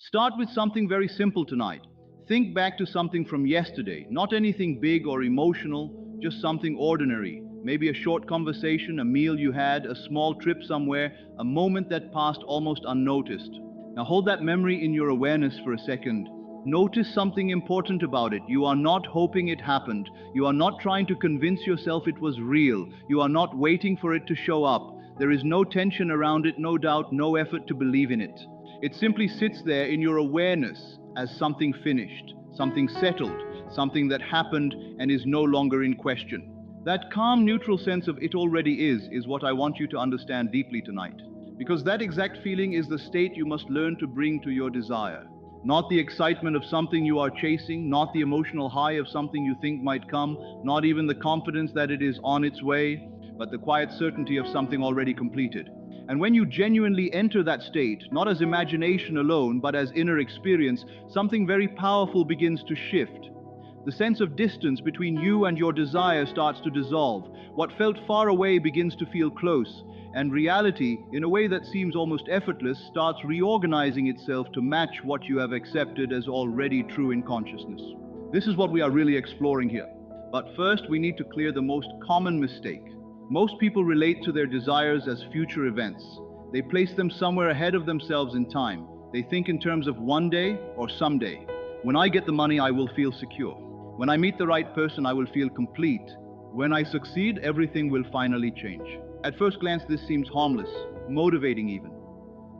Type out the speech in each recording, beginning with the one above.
Start with something very simple tonight. Think back to something from yesterday, not anything big or emotional, just something ordinary. Maybe a short conversation, a meal you had, a small trip somewhere, a moment that passed almost unnoticed. Now hold that memory in your awareness for a second. Notice something important about it. You are not hoping it happened. You are not trying to convince yourself it was real. You are not waiting for it to show up. There is no tension around it, no doubt, no effort to believe in it. It simply sits there in your awareness as something finished, something settled, something that happened and is no longer in question. That calm, neutral sense of it already is what I want you to understand deeply tonight. Because that exact feeling is the state you must learn to bring to your desire. Not the excitement of something you are chasing, not the emotional high of something you think might come, not even the confidence that it is on its way, but the quiet certainty of something already completed. And when you genuinely enter that state, not as imagination alone, but as inner experience, something very powerful begins to shift. The sense of distance between you and your desire starts to dissolve. What felt far away begins to feel close, and reality, in a way that seems almost effortless, starts reorganizing itself to match what you have accepted as already true in consciousness. This is what we are really exploring here. But first, we need to clear the most common mistake. Most people relate to their desires as future events. They place them somewhere ahead of themselves in time. They think in terms of one day or someday. When I get the money, I will feel secure. When I meet the right person, I will feel complete. When I succeed, everything will finally change. At first glance, this seems harmless, motivating even.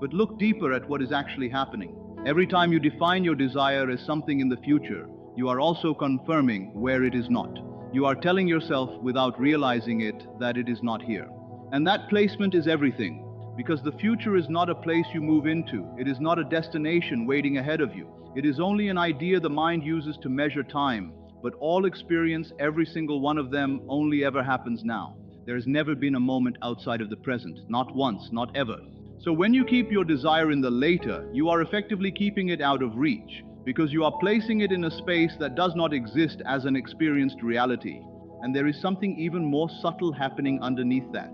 But look deeper at what is actually happening. Every time you define your desire as something in the future, you are also confirming where it is not. You are telling yourself, without realizing it, that it is not here. And that placement is everything, because the future is not a place you move into. It is not a destination waiting ahead of you. It is only an idea the mind uses to measure time. But all experience, every single one of them, only ever happens now. There has never been a moment outside of the present, not once, not ever. So when you keep your desire in the later, you are effectively keeping it out of reach, because you are placing it in a space that does not exist as an experienced reality. And there is something even more subtle happening underneath that.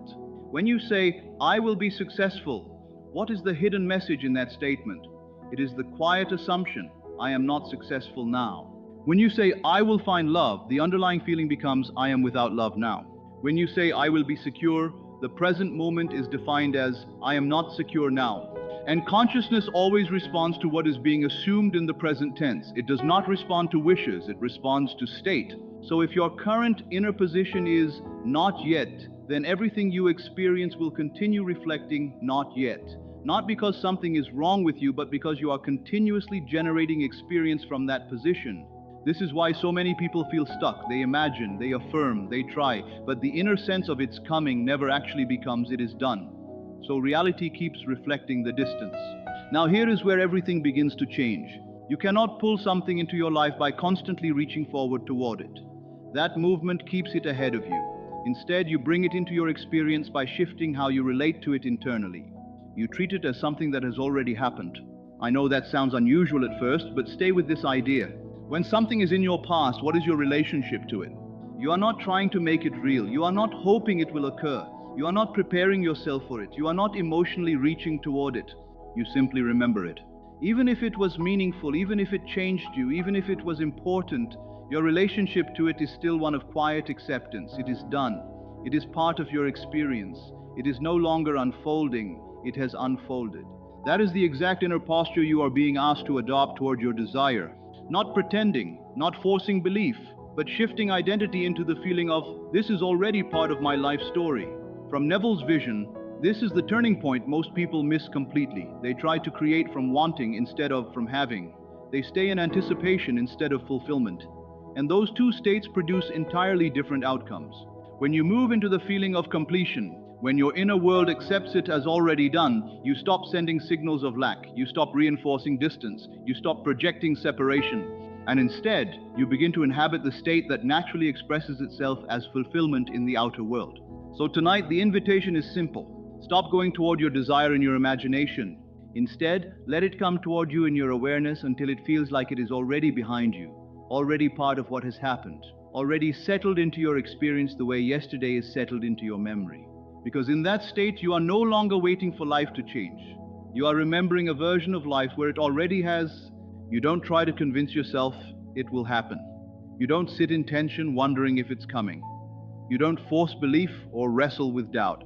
When you say, I will be successful, what is the hidden message in that statement? It is the quiet assumption, I am not successful now. When you say, I will find love, the underlying feeling becomes, I am without love now. When you say, I will be secure, the present moment is defined as, I am not secure now. And consciousness always responds to what is being assumed in the present tense. It does not respond to wishes, it responds to state. So if your current inner position is not yet, then everything you experience will continue reflecting not yet. Not because something is wrong with you, but because you are continuously generating experience from that position. This is why so many people feel stuck. They imagine, they affirm, they try, but the inner sense of its coming never actually becomes it is done. So reality keeps reflecting the distance. Now here is where everything begins to change. You cannot pull something into your life by constantly reaching forward toward it. That movement keeps it ahead of you. Instead, you bring it into your experience by shifting how you relate to it internally. You treat it as something that has already happened. I know that sounds unusual at first, but stay with this idea. When something is in your past, what is your relationship to it? You are not trying to make it real. You are not hoping it will occur. You are not preparing yourself for it. You are not emotionally reaching toward it. You simply remember it. Even if it was meaningful, even if it changed you, even if it was important, your relationship to it is still one of quiet acceptance. It is done. It is part of your experience. It is no longer unfolding. It has unfolded. That is the exact inner posture you are being asked to adopt toward your desire. Not pretending, not forcing belief, but shifting identity into the feeling of, this is already part of my life story. From Neville's vision, this is the turning point most people miss completely. They try to create from wanting instead of from having. They stay in anticipation instead of fulfillment. And those two states produce entirely different outcomes. When you move into the feeling of completion, when your inner world accepts it as already done, you stop sending signals of lack, you stop reinforcing distance, you stop projecting separation, and instead, you begin to inhabit the state that naturally expresses itself as fulfillment in the outer world. So tonight, the invitation is simple. Stop going toward your desire in your imagination. Instead, let it come toward you in your awareness until it feels like it is already behind you, already part of what has happened, already settled into your experience the way yesterday is settled into your memory. Because in that state, you are no longer waiting for life to change. You are remembering a version of life where it already has. You don't try to convince yourself it will happen. You don't sit in tension wondering if it's coming. You don't force belief or wrestle with doubt.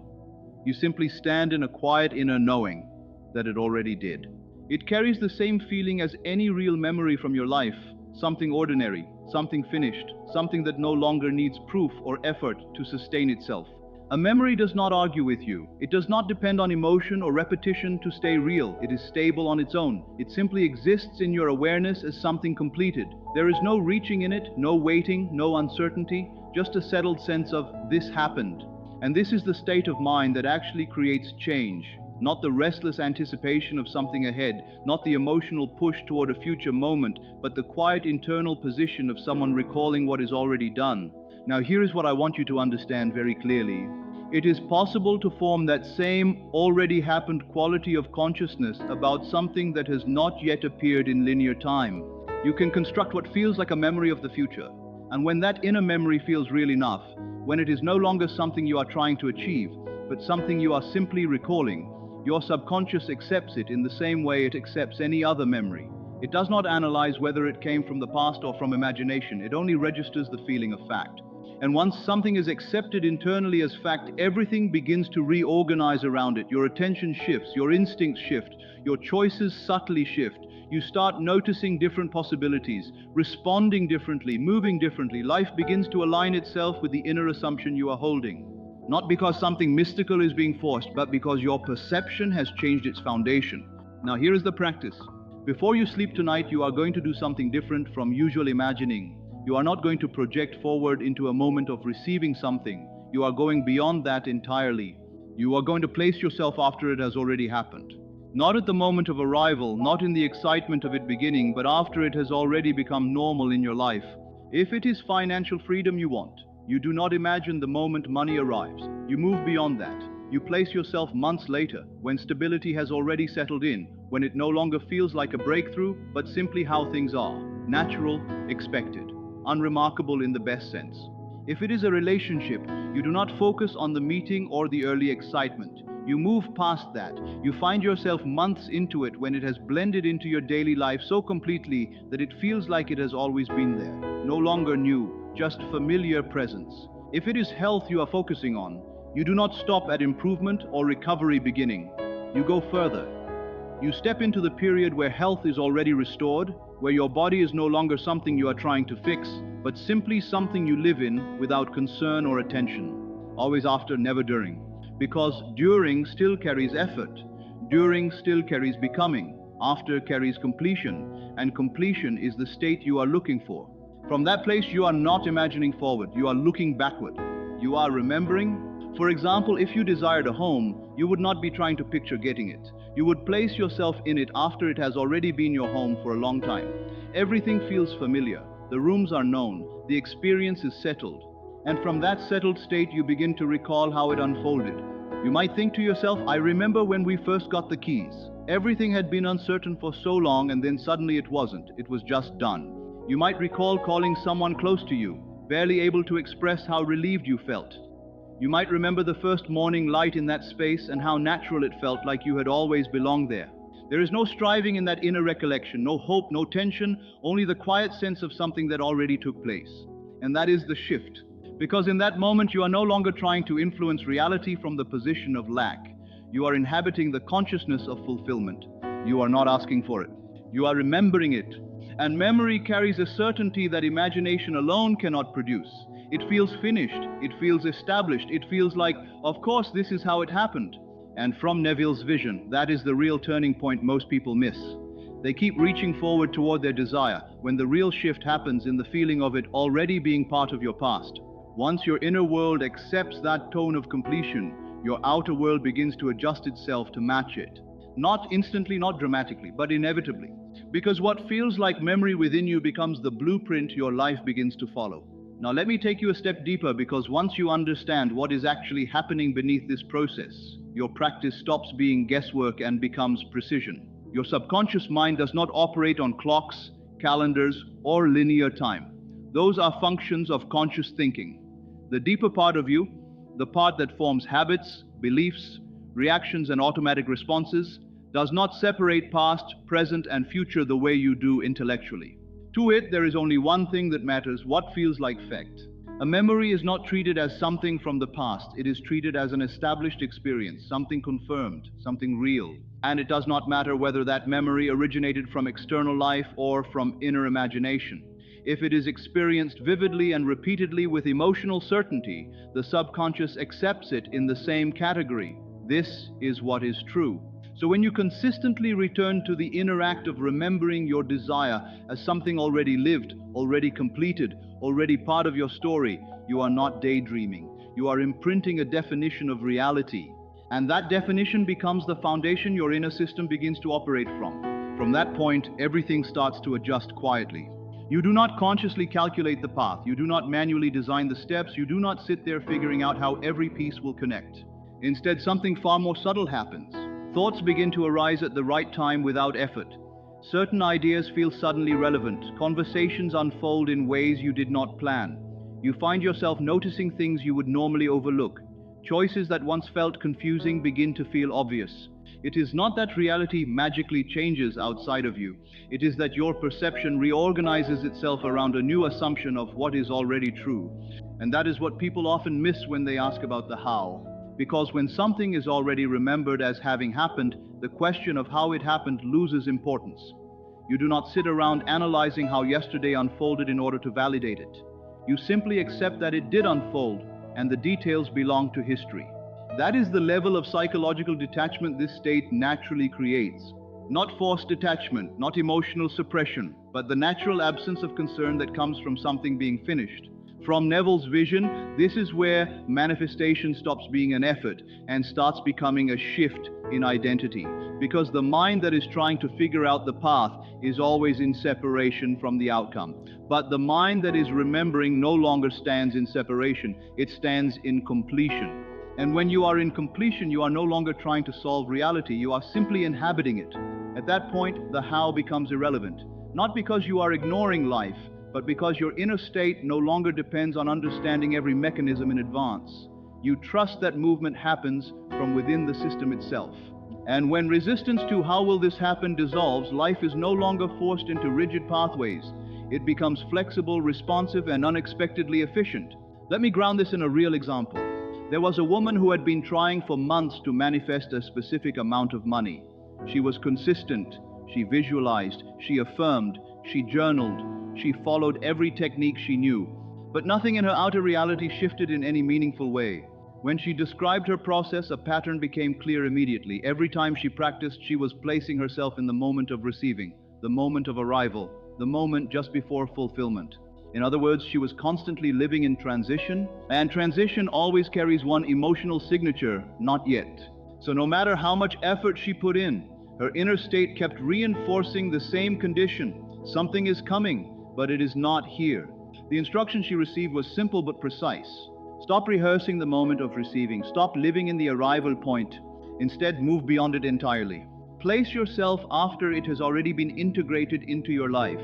You simply stand in a quiet inner knowing that it already did. It carries the same feeling as any real memory from your life, something ordinary, something finished, something that no longer needs proof or effort to sustain itself. A memory does not argue with you. It does not depend on emotion or repetition to stay real. It is stable on its own. It simply exists in your awareness as something completed. There is no reaching in it, no waiting, no uncertainty, just a settled sense of this happened. And this is the state of mind that actually creates change, not the restless anticipation of something ahead, not the emotional push toward a future moment, but the quiet internal position of someone recalling what is already done. Now here is what I want you to understand very clearly. It is possible to form that same already happened quality of consciousness about something that has not yet appeared in linear time. You can construct what feels like a memory of the future. And when that inner memory feels real enough, when it is no longer something you are trying to achieve, but something you are simply recalling, your subconscious accepts it in the same way it accepts any other memory. It does not analyze whether it came from the past or from imagination. It only registers the feeling of fact. And once something is accepted internally as fact, everything begins to reorganize around it. Your attention shifts, your instincts shift, your choices subtly shift. You start noticing different possibilities, responding differently, moving differently. Life begins to align itself with the inner assumption you are holding. Not because something mystical is being forced, but because your perception has changed its foundation. Now here is the practice. Before you sleep tonight, you are going to do something different from usual imagining. You are not going to project forward into a moment of receiving something. You are going beyond that entirely. You are going to place yourself after it has already happened. Not at the moment of arrival, not in the excitement of it beginning, but after it has already become normal in your life. If it is financial freedom you want, you do not imagine the moment money arrives. You move beyond that. You place yourself months later, when stability has already settled in, when it no longer feels like a breakthrough, but simply how things are. Natural, expected, unremarkable in the best sense. If it is a relationship, you do not focus on the meeting or the early excitement. You move past that. You find yourself months into it when it has blended into your daily life so completely that it feels like it has always been there. No longer new, just familiar presence. If it is health you are focusing on, you do not stop at improvement or recovery beginning. You go further. You step into the period where health is already restored, where your body is no longer something you are trying to fix, but simply something you live in without concern or attention. Always after, never during. Because during still carries effort, during still carries becoming, after carries completion, and completion is the state you are looking for. From that place you are not imagining forward, you are looking backward. You are remembering. For example, if you desired a home, you would not be trying to picture getting it. You would place yourself in it after it has already been your home for a long time. Everything feels familiar, the rooms are known, the experience is settled. And from that settled state you begin to recall how it unfolded. You might think to yourself, I remember when we first got the keys. Everything had been uncertain for so long and then suddenly it wasn't. It was just done. You might recall calling someone close to you, barely able to express how relieved you felt. You might remember the first morning light in that space and how natural it felt, like you had always belonged there. There is no striving in that inner recollection, no hope, no tension, only the quiet sense of something that already took place. And that is the shift. Because in that moment you are no longer trying to influence reality from the position of lack. You are inhabiting the consciousness of fulfillment. You are not asking for it. You are remembering it. And memory carries a certainty that imagination alone cannot produce. It feels finished. It feels established. It feels like, of course, this is how it happened. And from Neville's vision, that is the real turning point most people miss. They keep reaching forward toward their desire when the real shift happens in the feeling of it already being part of your past. Once your inner world accepts that tone of completion, your outer world begins to adjust itself to match it. Not instantly, not dramatically, but inevitably. Because what feels like memory within you becomes the blueprint your life begins to follow. Now let me take you a step deeper, because once you understand what is actually happening beneath this process, your practice stops being guesswork and becomes precision. Your subconscious mind does not operate on clocks, calendars, or linear time. Those are functions of conscious thinking. The deeper part of you, the part that forms habits, beliefs, reactions, and automatic responses, does not separate past, present, and future the way you do intellectually. To it, there is only one thing that matters: what feels like fact. A memory is not treated as something from the past. It is treated as an established experience, something confirmed, something real. And it does not matter whether that memory originated from external life or from inner imagination. If it is experienced vividly and repeatedly with emotional certainty, the subconscious accepts it in the same category. This is what is true. So when you consistently return to the inner act of remembering your desire as something already lived, already completed, already part of your story, you are not daydreaming. You are imprinting a definition of reality. And that definition becomes the foundation your inner system begins to operate from. From that point, everything starts to adjust quietly. You do not consciously calculate the path. You do not manually design the steps. You do not sit there figuring out how every piece will connect. Instead, something far more subtle happens. Thoughts begin to arise at the right time without effort. Certain ideas feel suddenly relevant. Conversations unfold in ways you did not plan. You find yourself noticing things you would normally overlook. Choices that once felt confusing begin to feel obvious. It is not that reality magically changes outside of you. It is that your perception reorganizes itself around a new assumption of what is already true. And that is what people often miss when they ask about the how. Because when something is already remembered as having happened, the question of how it happened loses importance. You do not sit around analyzing how yesterday unfolded in order to validate it. You simply accept that it did unfold, and the details belong to history. That is the level of psychological detachment this state naturally creates. Not forced detachment, not emotional suppression, but the natural absence of concern that comes from something being finished. From Neville's vision, this is where manifestation stops being an effort and starts becoming a shift in identity. Because the mind that is trying to figure out the path is always in separation from the outcome. But the mind that is remembering no longer stands in separation, it stands in completion. And when you are in completion, you are no longer trying to solve reality, you are simply inhabiting it. At that point, the how becomes irrelevant. Not because you are ignoring life, but because your inner state no longer depends on understanding every mechanism in advance. You trust that movement happens from within the system itself. And when resistance to how will this happen dissolves, life is no longer forced into rigid pathways. It becomes flexible, responsive, and unexpectedly efficient. Let me ground this in a real example. There was a woman who had been trying for months to manifest a specific amount of money. She was consistent, she visualized, she affirmed, she journaled, she followed every technique she knew. But nothing in her outer reality shifted in any meaningful way. When she described her process, a pattern became clear immediately. Every time she practiced, she was placing herself in the moment of receiving, the moment of arrival, the moment just before fulfillment. In other words, she was constantly living in transition, and transition always carries one emotional signature: not yet. So no matter how much effort she put in, her inner state kept reinforcing the same condition. Something is coming, but it is not here. The instruction she received was simple but precise. Stop rehearsing the moment of receiving. Stop living in the arrival point. Instead, move beyond it entirely. Place yourself after it has already been integrated into your life.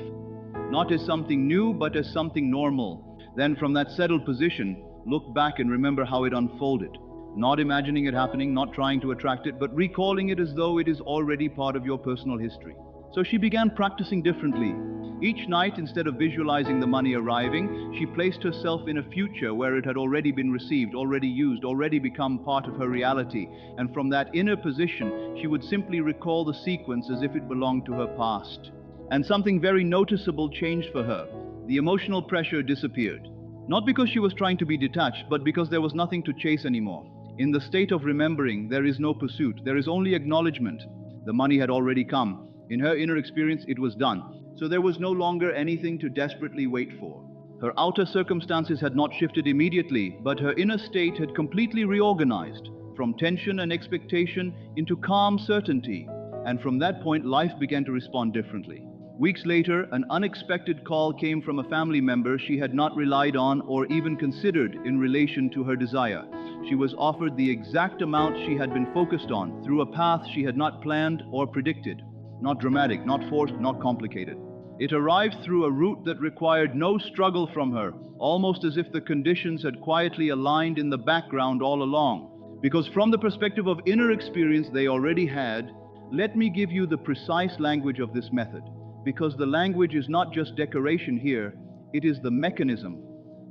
Not as something new, but as something normal. Then from that settled position, look back and remember how it unfolded. Not imagining it happening, not trying to attract it, but recalling it as though it is already part of your personal history. So she began practicing differently. Each night, instead of visualizing the money arriving, she placed herself in a future where it had already been received, already used, already become part of her reality. And from that inner position, she would simply recall the sequence as if it belonged to her past. And something very noticeable changed for her. The emotional pressure disappeared. Not because she was trying to be detached, but because there was nothing to chase anymore. In the state of remembering, there is no pursuit. There is only acknowledgement. The money had already come. In her inner experience, it was done. So there was no longer anything to desperately wait for. Her outer circumstances had not shifted immediately, but her inner state had completely reorganized, from tension and expectation into calm certainty. And from that point, life began to respond differently. Weeks later, an unexpected call came from a family member she had not relied on or even considered in relation to her desire. She was offered the exact amount she had been focused on through a path she had not planned or predicted. Not dramatic, not forced, not complicated. It arrived through a route that required no struggle from her, almost as if the conditions had quietly aligned in the background all along. Because from the perspective of inner experience, they already had Let me give you the precise language of this method, because the language is not just decoration here, it is the mechanism.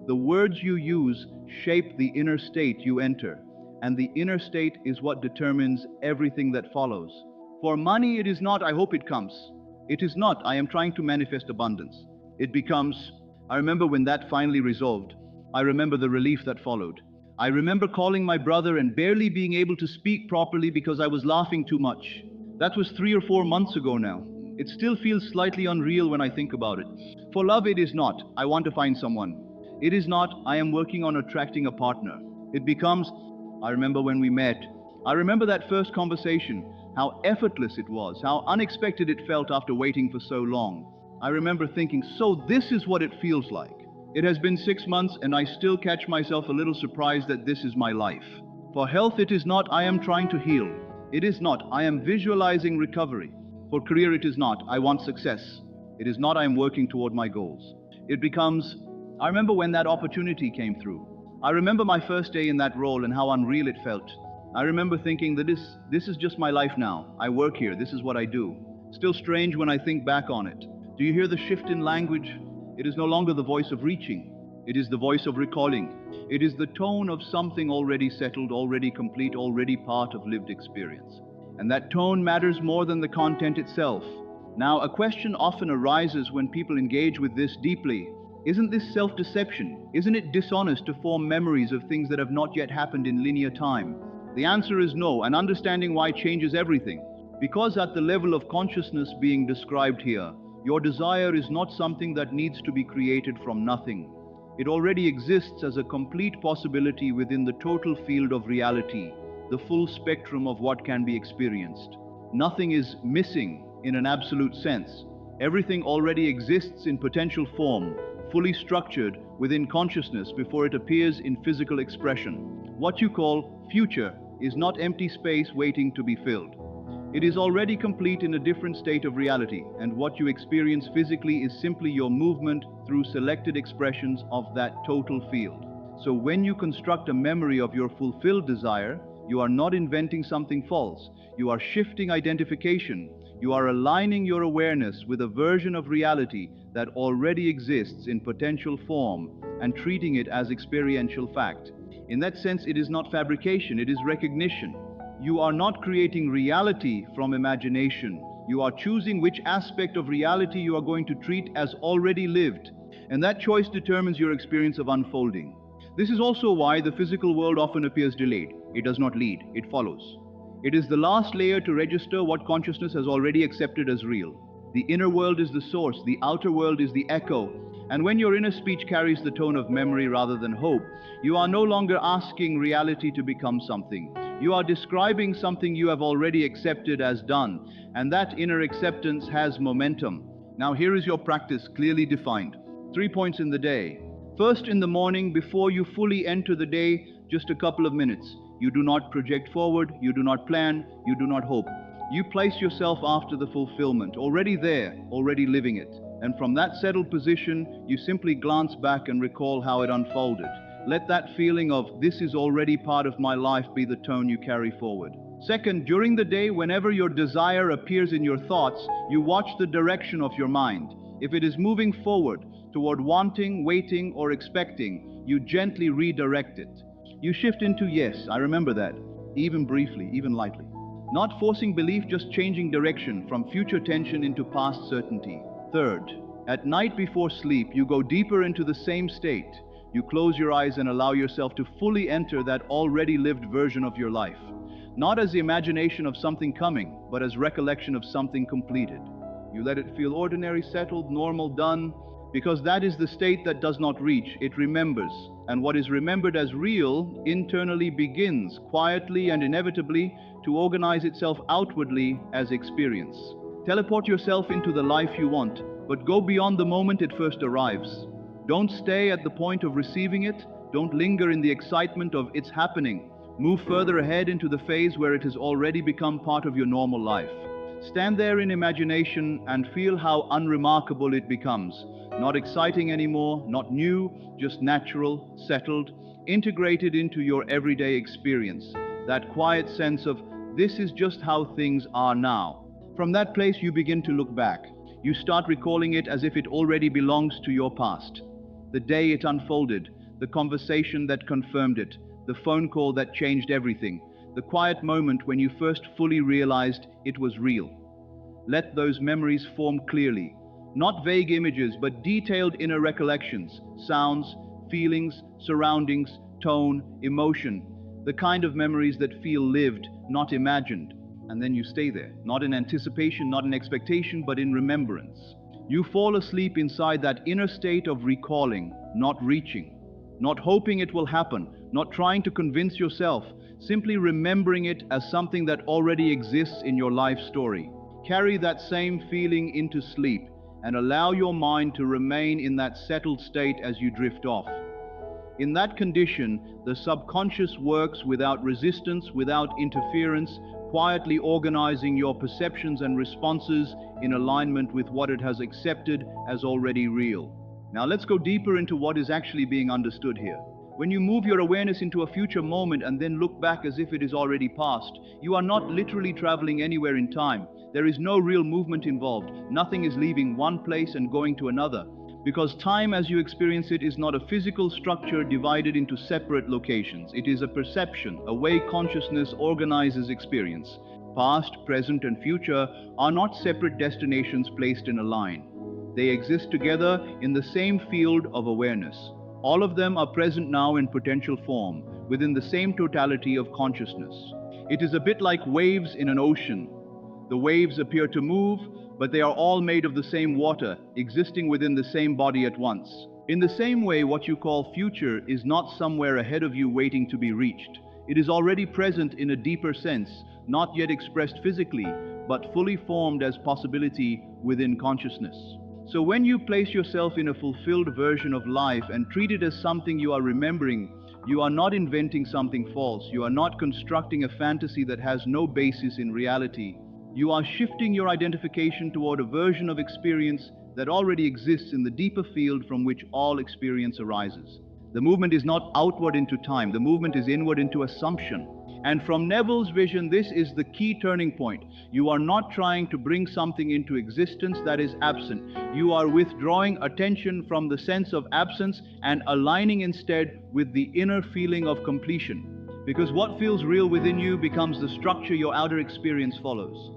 The words you use shape the inner state you enter, and the inner state is what determines everything that follows. For money, it is not, I hope it comes. It is not, I am trying to manifest abundance. It becomes, I remember when that finally resolved. I remember the relief that followed. I remember calling my brother and barely being able to speak properly because I was laughing too much. That was 3 or 4 months ago now. It still feels slightly unreal when I think about it. For love, it is not, I want to find someone. It is not, I am working on attracting a partner. It becomes, I remember when we met. I remember that first conversation, how effortless it was, how unexpected it felt after waiting for so long. I remember thinking, so this is what it feels like. It has been 6 months and I still catch myself a little surprised that this is my life. For health, it is not, I am trying to heal. It is not, I am visualizing recovery. For career, it is not, I want success. It is not, I am working toward my goals. It becomes, I remember when that opportunity came through. I remember my first day in that role and how unreal it felt. I remember thinking that this is just my life now. I work here, this is what I do. Still strange when I think back on it. Do you hear the shift in language? It is no longer the voice of reaching. It is the voice of recalling. It is the tone of something already settled, already complete, already part of lived experience. And that tone matters more than the content itself. Now, a question often arises when people engage with this deeply. Isn't this self-deception? Isn't it dishonest to form memories of things that have not yet happened in linear time? The answer is no, and understanding why changes everything. Because at the level of consciousness being described here, your desire is not something that needs to be created from nothing. It already exists as a complete possibility within the total field of reality, the full spectrum of what can be experienced. Nothing is missing in an absolute sense. Everything already exists in potential form, fully structured within consciousness before it appears in physical expression. What you call future is not empty space waiting to be filled. It is already complete in a different state of reality, and what you experience physically is simply your movement through selected expressions of that total field. So when you construct a memory of your fulfilled desire, you are not inventing something false. You are shifting identification. You are aligning your awareness with a version of reality that already exists in potential form and treating it as experiential fact. In that sense, it is not fabrication, it is recognition. You are not creating reality from imagination. You are choosing which aspect of reality you are going to treat as already lived, and that choice determines your experience of unfolding. This is also why the physical world often appears delayed. It does not lead, it follows. It is the last layer to register what consciousness has already accepted as real. The inner world is the source, the outer world is the echo, and when your inner speech carries the tone of memory rather than hope, you are no longer asking reality to become something. You are describing something you have already accepted as done, and that inner acceptance has momentum. Now here is your practice clearly defined. 3 points in the day. First, in the morning, before you fully enter the day, just a couple of minutes. You do not project forward, you do not plan, you do not hope. You place yourself after the fulfillment, already there, already living it. And from that settled position, you simply glance back and recall how it unfolded. Let that feeling of this is already part of my life be the tone you carry forward. Second, during the day, whenever your desire appears in your thoughts, you watch the direction of your mind. If it is moving forward toward wanting, waiting, or expecting, you gently redirect it. You shift into yes, I remember that, even briefly, even lightly. Not forcing belief, just changing direction from future tension into past certainty. Third, at night before sleep, you go deeper into the same state. You close your eyes and allow yourself to fully enter that already lived version of your life. Not as the imagination of something coming, but as recollection of something completed. You let it feel ordinary, settled, normal, done, because that is the state that does not reach, it remembers. And what is remembered as real internally begins, quietly and inevitably, to organize itself outwardly as experience. Teleport yourself into the life you want, but go beyond the moment it first arrives. Don't stay at the point of receiving it. Don't linger in the excitement of its happening. Move further ahead into the phase where it has already become part of your normal life. Stand there in imagination and feel how unremarkable it becomes. Not exciting anymore, not new, just natural, settled, integrated into your everyday experience. That quiet sense of, This is just how things are now. From that place, you begin to look back. You start recalling it as if it already belongs to your past. The day it unfolded, the conversation that confirmed it, the phone call that changed everything, the quiet moment when you first fully realized it was real. Let those memories form clearly, not vague images, but detailed inner recollections, sounds, feelings, surroundings, tone, emotion, the kind of memories that feel lived, not imagined. And then you stay there, not in anticipation, not in expectation, but in remembrance. You fall asleep inside that inner state of recalling, not reaching, not hoping it will happen, not trying to convince yourself, simply remembering it as something that already exists in your life story. Carry that same feeling into sleep and allow your mind to remain in that settled state as you drift off. In that condition, the subconscious works without resistance, without interference, quietly organizing your perceptions and responses in alignment with what it has accepted as already real. Now let's go deeper into what is actually being understood here. When you move your awareness into a future moment and then look back as if it is already past, you are not literally traveling anywhere in time. There is no real movement involved. Nothing is leaving one place and going to another. Because time as you experience it is not a physical structure divided into separate locations. It is a perception, a way consciousness organizes experience. Past, present, and future are not separate destinations placed in a line. They exist together in the same field of awareness. All of them are present now in potential form, within the same totality of consciousness. It is a bit like waves in an ocean. The waves appear to move, but they are all made of the same water, existing within the same body at once. In the same way, what you call future is not somewhere ahead of you waiting to be reached. It is already present in a deeper sense, not yet expressed physically, but fully formed as possibility within consciousness. So when you place yourself in a fulfilled version of life and treat it as something you are remembering, you are not inventing something false. You are not constructing a fantasy that has no basis in reality. You are shifting your identification toward a version of experience that already exists in the deeper field from which all experience arises. The movement is not outward into time, the movement is inward into assumption. And from Neville's vision, this is the key turning point. You are not trying to bring something into existence that is absent. You are withdrawing attention from the sense of absence and aligning instead with the inner feeling of completion. Because what feels real within you becomes the structure your outer experience follows.